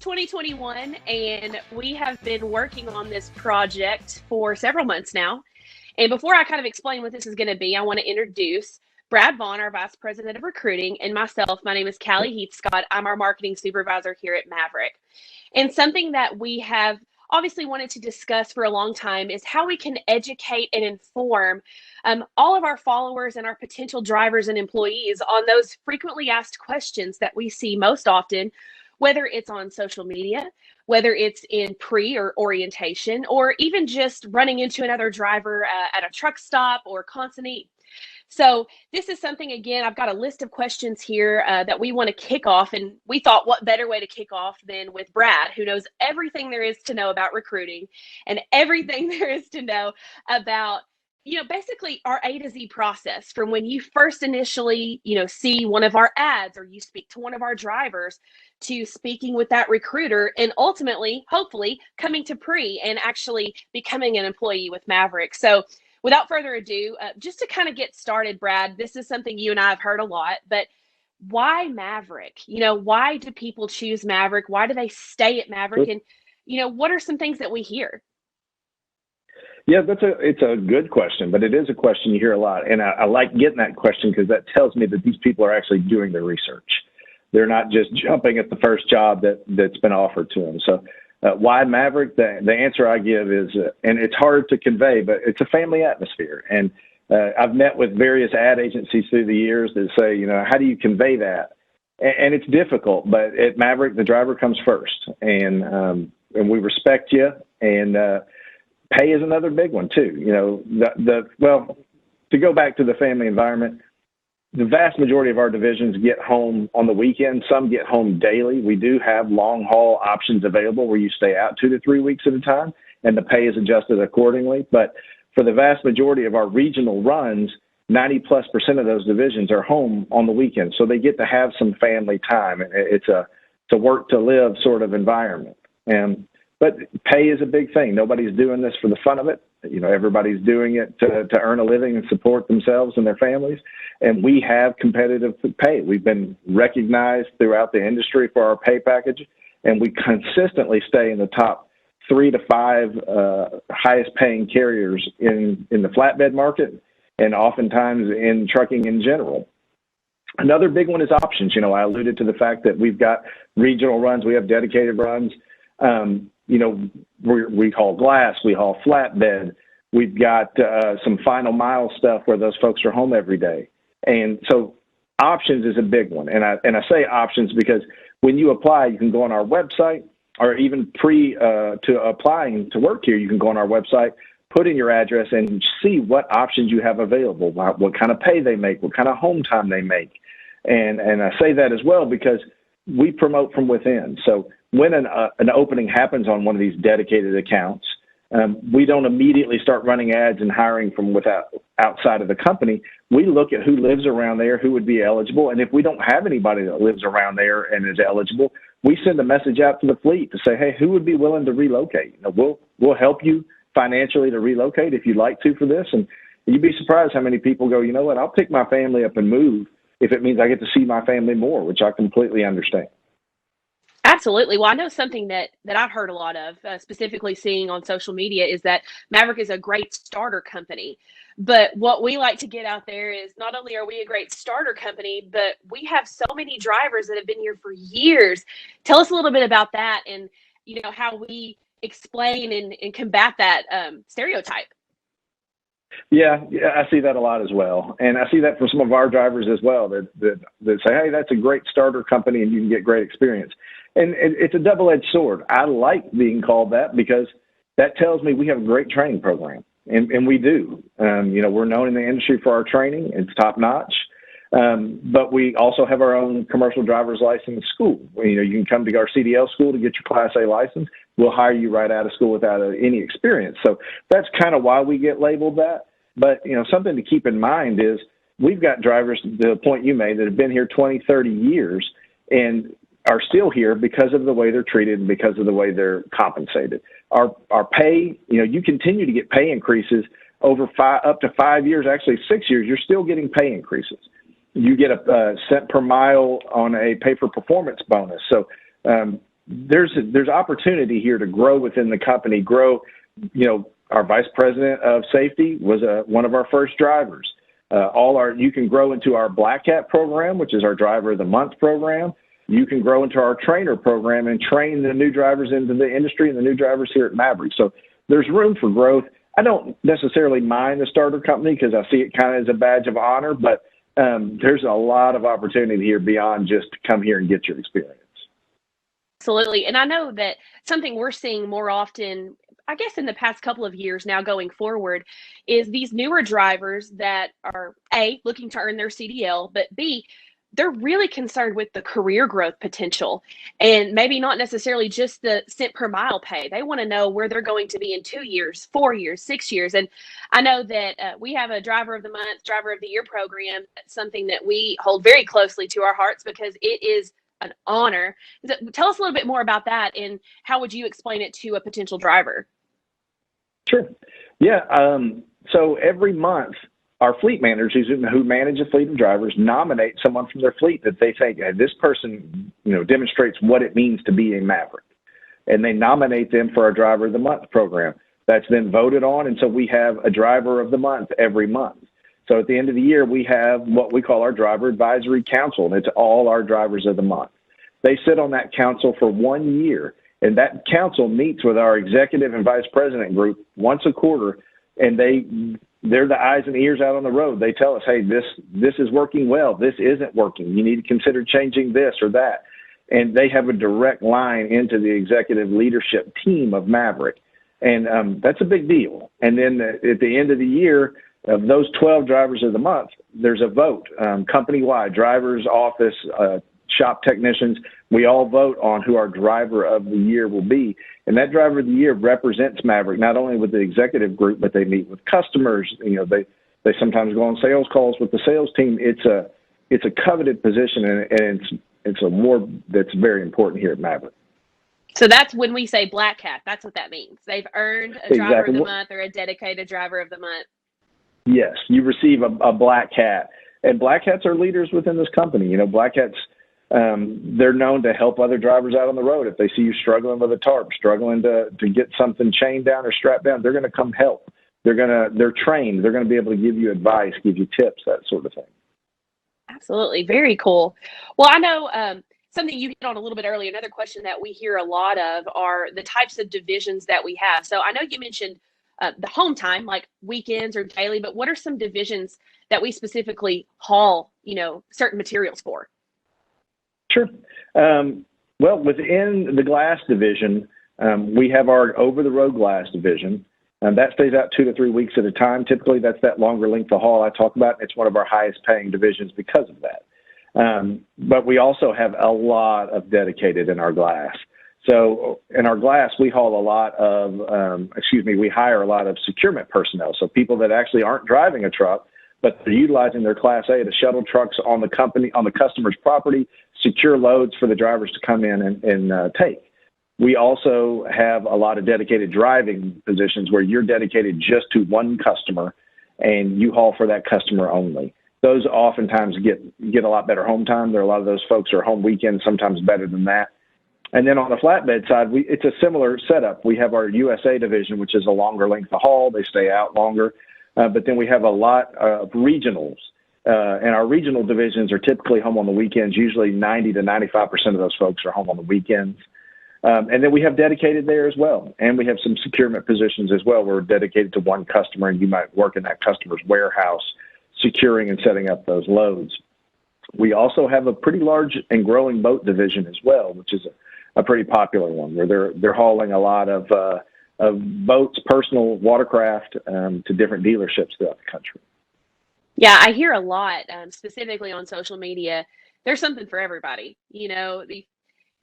2021, and we have been working on this project for several months now. And before I kind of explain what this is going to be, I want to introduce Brad Vaughn, our Vice President of Recruiting, and myself. My name is Callie Heath-Scott. I'm our Marketing Supervisor here at Maverick. And something that we have obviously wanted to discuss for a long time is how we can educate and inform all of our followers and our potential drivers and employees on those frequently asked questions that we see most often, whether it's on social media, whether it's in pre or orientation, or even just running into another driver at a truck stop or consignee. So this is something, again, I've got a list of questions here that we want to kick off. And we thought, what better way to kick off than with Brad, who knows everything there is to know about recruiting and everything there is to know about, basically our A to Z process from when you first initially, see one of our ads or you speak to one of our drivers to speaking with that recruiter and ultimately, hopefully, coming to pre and actually becoming an employee with Maverick. So without further ado, just to kind of get started, Brad, this is something you and I have heard a lot, but why Maverick? Why do people choose Maverick? Why do they stay at Maverick? And, what are some things that we hear? Yeah, it's a good question, but it is a question you hear a lot. And I like getting that question because that tells me that these people are actually doing their research. They're not just jumping at the first job that's been offered to them. So why Maverick? The answer I give is, and it's hard to convey, but it's a family atmosphere. And I've met with various ad agencies through the years that say, how do you convey that? And it's difficult, but at Maverick, the driver comes first, and we respect you. And pay is another big one too. Well, to go back to the family environment, the vast majority of our divisions get home on the weekend. Some get home daily. We do have long haul options available where you stay out 2 to 3 weeks at a time and the pay is adjusted accordingly. But for the vast majority of our regional runs, 90+% of those divisions are home on the weekend. So they get to have some family time. It's a work to live sort of environment. But pay is a big thing. Nobody's doing this for the fun of it. Everybody's doing it to earn a living and support themselves and their families. And we have competitive pay. We've been recognized throughout the industry for our pay package, and we consistently stay in the top 3 to 5 highest paying carriers in the flatbed market and oftentimes in trucking in general. Another big one is options. I alluded to the fact that we've got regional runs. We have dedicated runs. We haul glass, we haul flatbed. We've got some final mile stuff where those folks are home every day. And so options is a big one. And I say options because when you apply, you can go on our website, or even to applying to work here, you can go on our website, put in your address and see what options you have available, what kind of pay they make, what kind of home time they make. And I say that as well because we promote from within. So when an opening happens on one of these dedicated accounts, we don't immediately start running ads and hiring from outside of the company. We look at who lives around there, who would be eligible. And if we don't have anybody that lives around there and is eligible, we send a message out to the fleet to say, hey, who would be willing to relocate? We'll help you financially to relocate if you'd like to for this. And you'd be surprised how many people go, you know what, I'll pick my family up and move if it means I get to see my family more, which I completely understand. Absolutely. Well, I know something that I've heard a lot of, specifically seeing on social media, is that Maverick is a great starter company. But what we like to get out there is not only are we a great starter company, but we have so many drivers that have been here for years. Tell us a little bit about that and, how we explain and combat that stereotype. Yeah, I see that a lot as well. And I see that from some of our drivers as well that say, hey, that's a great starter company and you can get great experience. And it's a double-edged sword. I like being called that because that tells me we have a great training program. And we do. We're known in the industry for our training. It's top-notch. But we also have our own commercial driver's license school. You can come to our CDL school to get your Class A license. We'll hire you right out of school without any experience. So that's kind of why we get labeled that. But, something to keep in mind is we've got drivers, the point you made, that have been here 20, 30 years and are still here because of the way they're treated and because of the way they're compensated. Our pay, you continue to get pay increases over up to 5 years, actually 6 years, you're still getting pay increases. You get a cent per mile on a pay for performance bonus. So there's opportunity here to grow within the company, grow. Our vice president of safety was one of our first drivers. You can grow into our Black Hat program, which is our Driver of the Month program. You can grow into our trainer program and train the new drivers into the industry and the new drivers here at Maverick. So there's room for growth. I don't necessarily mind the starter company because I see it kind of as a badge of honor, but there's a lot of opportunity here beyond just come here and get your experience. Absolutely. And I know that something we're seeing more often, I guess in the past couple of years now going forward, is these newer drivers that are A, looking to earn their CDL, but B, they're really concerned with the career growth potential and maybe not necessarily just the cent per mile pay. They want to know where they're going to be in 2 years, 4 years, 6 years. And I know that we have a Driver of the Month, Driver of the Year program. That's something that we hold very closely to our hearts because it is an honor. So tell us a little bit more about that and how would you explain it to a potential driver? Sure. Yeah. So every month, our fleet managers who manage a fleet of drivers nominate someone from their fleet that they think this person, demonstrates what it means to be a Maverick, and they nominate them for our Driver of the Month program. That's then voted on, and so we have a Driver of the Month every month. So at the end of the year, we have what we call our Driver Advisory Council, and it's all our Drivers of the Month. They sit on that council for 1 year, and that council meets with our executive and vice president group once a quarter, and they're the eyes and ears out on the road. They tell us, hey, this is working well. This isn't working. You need to consider changing this or that. And they have a direct line into the executive leadership team of Maverick. And that's a big deal. And then at the end of the year, of those 12 Drivers of the Month, there's a vote, company-wide, driver's office, shop technicians. We all vote on who our Driver of the Year will be. And that Driver of the Year represents Maverick, not only with the executive group, but they meet with customers. They sometimes go on sales calls with the sales team. It's a coveted position, and it's a award that's very important here at Maverick. So that's when we say Black Hat. That's what that means. They've earned a Driver of the Month or a dedicated Driver of the Month. Yes, you receive a Black Hat. And Black Hats are leaders within this company. Black Hats, they're known to help other drivers out on the road. If they see you struggling with a tarp, struggling to get something chained down or strapped down, they're going to come help. They're trained. They're going to be able to give you advice, give you tips, that sort of thing. Absolutely. Very cool. Well, I know something you hit on a little bit earlier. Another question that we hear a lot of are the types of divisions that we have. So I know you mentioned the home time, like weekends or daily, but what are some divisions that we specifically haul, certain materials for? Sure. Well, within the glass division, we have our over-the-road glass division, and that stays out 2 to 3 weeks at a time. Typically, that's that longer length of haul I talk about. It's one of our highest paying divisions because of that. But we also have a lot of dedicated in our glass. So in our glass, we haul a lot of, we hire a lot of securement personnel. So people that actually aren't driving a truck, but they're utilizing their Class A to shuttle trucks on the customer's property, secure loads for the drivers to come in and take. We also have a lot of dedicated driving positions where you're dedicated just to one customer and you haul for that customer only. Those oftentimes get a lot better home time. There are a lot of those folks who are home weekends, sometimes better than that. And then on the flatbed side, it's a similar setup. We have our USA division, which is a longer length of haul. They stay out longer. But then we have a lot of regionals. And our regional divisions are typically home on the weekends. Usually 90 to 95% of those folks are home on the weekends. And then we have dedicated there as well. And we have some securement positions as well. We're dedicated to one customer, and you might work in that customer's warehouse, securing and setting up those loads. We also have a pretty large and growing boat division as well, which is a pretty popular one, where they're hauling a lot of boats, personal watercraft, to different dealerships throughout the country. Yeah, I hear a lot, specifically on social media. There's something for everybody.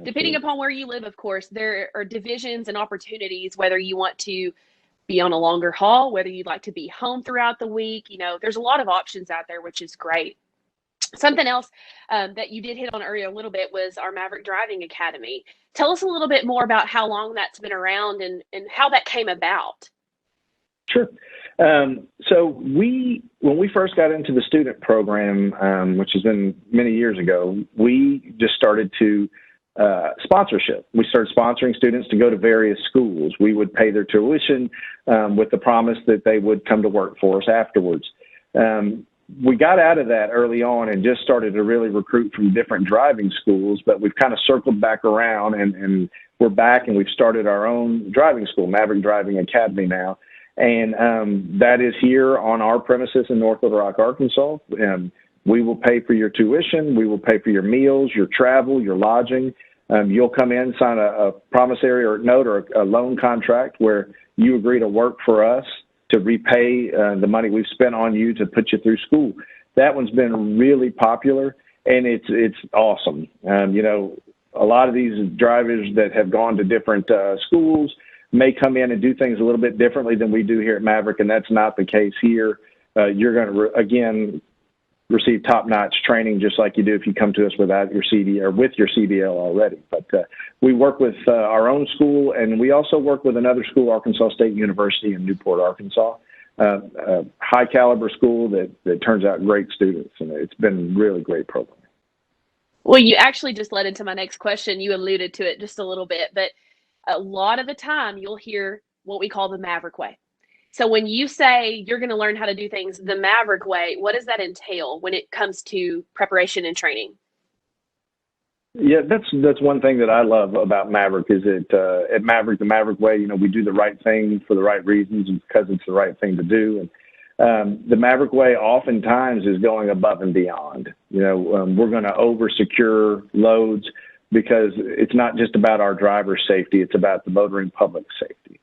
Depending upon where you live, of course, there are divisions and opportunities, whether you want to be on a longer haul, whether you'd like to be home throughout the week. There's a lot of options out there, which is great. Something else that you did hit on earlier a little bit was our Maverick Driving Academy. Tell us a little bit more about how long that's been around and how that came about. Sure. So when we first got into the student program, which has been many years ago, we just started to sponsorship. We started sponsoring students to go to various schools. We would pay their tuition with the promise that they would come to work for us afterwards. We got out of that early on and just started to really recruit from different driving schools, but we've kind of circled back around and we're back and we've started our own driving school, Maverick Driving Academy now. And that is here on our premises in North Little Rock, Arkansas. We will pay for your tuition. We will pay for your meals, your travel, your lodging. You'll come in, sign a promissory or note or a loan contract where you agree to work for us to repay the money we've spent on you to put you through school. That one's been really popular, and it's awesome. You know, a lot of these drivers that have gone to different schools may come in and do things a little bit differently than we do here at Maverick, and that's not the case here. You're going to, again, receive top-notch training just like you do if you come to us without your CD or with your CDL already. But we work with our own school, and we also work with another school, Arkansas State University in Newport, Arkansas, a high-caliber school that turns out great students, and it's been a really great program. Well, you actually just led into my next question. You alluded to it just a little bit, but a lot of the time you'll hear what we call the Maverick Way. So when you say you're going to learn how to do things the Maverick way, what does that entail when it comes to preparation and training? Yeah, that's one thing that I love about Maverick is that at Maverick, the Maverick Way, you know, we do the right thing for the right reasons and because it's the right thing to do. And the Maverick Way oftentimes is going above and beyond. You know, we're going to over-secure loads because it's not just about our driver's safety, it's about the motoring public's safety.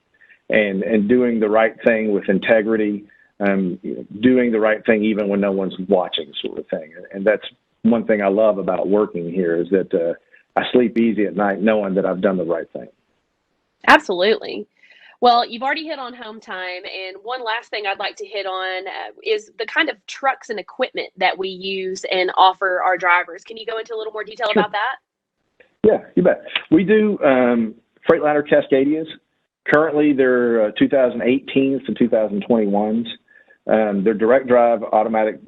And doing the right thing with integrity, doing the right thing even when no one's watching, sort of thing. And that's one thing I love about working here is that I sleep easy at night knowing that I've done the right thing. Absolutely. Well, you've already hit on home time, and one last thing I'd like to hit on is the kind of trucks and equipment that we use and offer our drivers. Can you go into a little more detail about that? Yeah, you bet. We do Freightliner Cascadias. Currently, they're 2018s to 2021s. They're direct drive automatic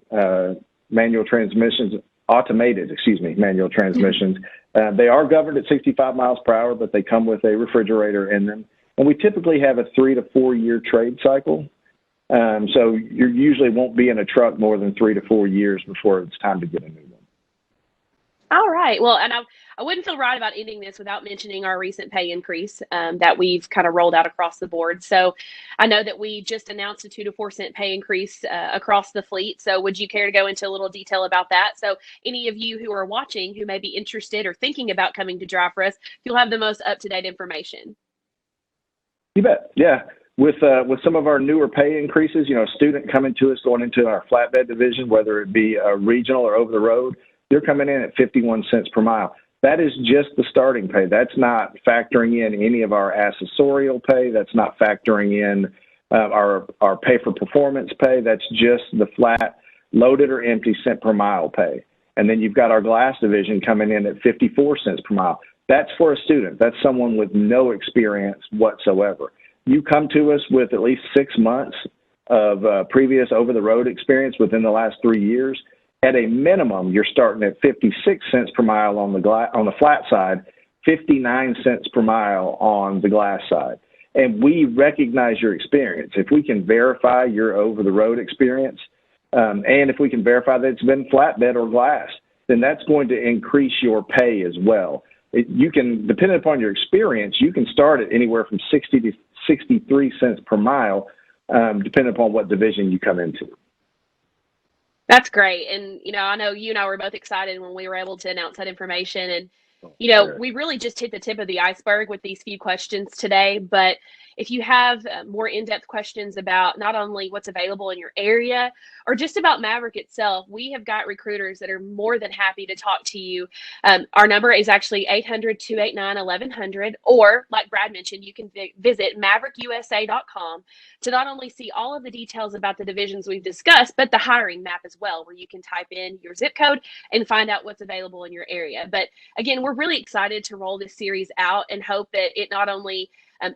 manual transmissions, automated manual transmissions. They are governed at 65 miles per hour, but they come with a refrigerator in them. And we typically have a 3 to 4 year trade cycle. So you usually won't be in a truck more than 3 to 4 years before it's time to get a new one. All right. Well, and I wouldn't feel right about ending this without mentioning our recent pay increase that we've kind of rolled out across the board. So I know that we just announced a 2 to 4 cent pay increase across the fleet. So would you care to go into a little detail about that? So any of you who are watching who may be interested or thinking about coming to drive for us, you'll have the most up-to-date information. You bet. Yeah. With some of our newer pay increases, you know, a student coming to us going into our flatbed division, whether it be regional or over the road, they're coming in at 51 cents per mile. That is just the starting pay. That's not factoring in any of our accessorial pay. That's not factoring in our pay for performance pay. That's just the flat loaded or empty cent per mile pay. And then you've got our glass division coming in at 54 cents per mile. That's for a student. That's someone with no experience whatsoever. You come to us with at least 6 months of previous over-the-road experience within the last 3 years. At a minimum, you're starting at 56 cents per mile on the flat side, 59 cents per mile on the glass side. And we recognize your experience. If we can verify your over-the-road experience, and if we can verify that it's been flatbed or glass, then that's going to increase your pay as well. You can, depending upon your experience, you can start at anywhere from 60 to 63 cents per mile, depending upon what division you come into. That's great. And, you know, I know you and I were both excited when we were able to announce that information. And, you know, we really just hit the tip of the iceberg with these few questions today. But if you have more in-depth questions about not only what's available in your area or just about Maverick itself, we have got recruiters that are more than happy to talk to you. Our number is actually 800-289-1100, or like Brad mentioned, you can visit maverickusa.com to not only see all of the details about the divisions we've discussed, but the hiring map as well, where you can type in your zip code and find out what's available in your area. But again, we're really excited to roll this series out and hope that it not only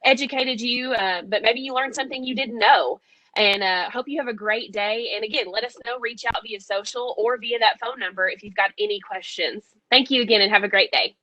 educated you, but maybe you learned something you didn't know. And hope you have a great day. And again, let us know, reach out via social or via that phone number if you've got any questions. Thank you again and have a great day.